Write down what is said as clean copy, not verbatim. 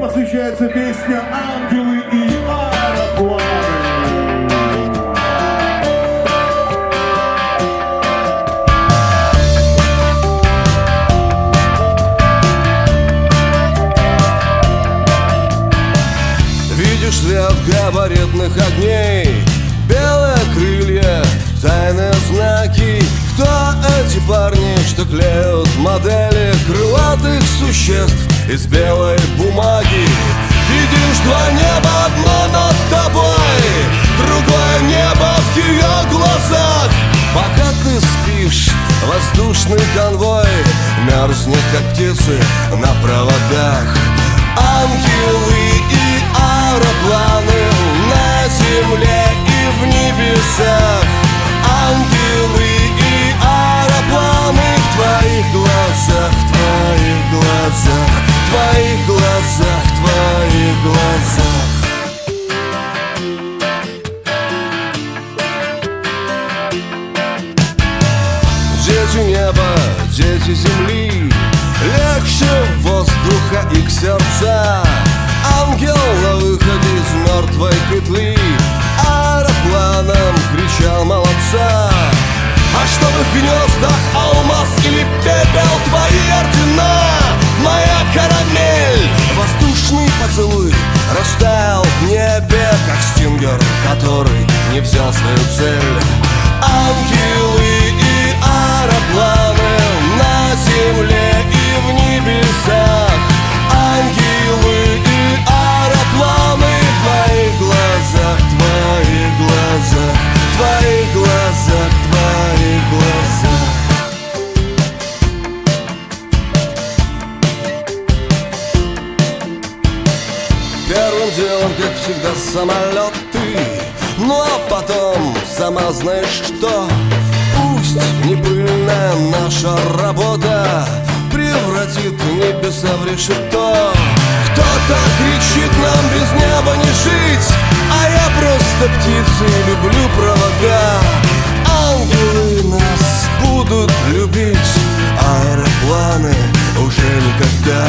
посвящается песня «Ангелы и аэропланы». Видишь свет габаритных огней, белые крылья, тайные знаки. Кто эти парни, что клеют модели крылатых существ из белой бумаги? Видишь два неба, одно над тобой, другое небо в ее глазах. Пока ты спишь, воздушный конвой мерзнет, как птицы на проводах. Ангелы и аэропланы на земле и в небесах. Ангелы и аэропланы в твоих глазах, в твоих глазах, в твоих глазах, в твоих глазах. Дети неба, дети земли, легче воздуха их сердца. Ангел на выходе из мертвой петли аэропланом кричал молодца. А что в их гнездах алмаз или пепел, твои ордена, моя карамель? Воздушный поцелуй растаял в небе, как стингер, который не взял свою цель. Ангелы и аэропланы на земле и в небесах. Ангелы и аэропланы в твоих глазах, в твоих глазах, в твоих глазах, в твоих глазах. Первым делом, как всегда, самолеты, ну а потом, сама знаешь что. Пусть не пыльная наша работа превратит небеса в решето. Кто-то кричит, нам без неба не жить, а я просто птица и люблю провода. Ангелы нас будут любить, аэропланы уже никогда.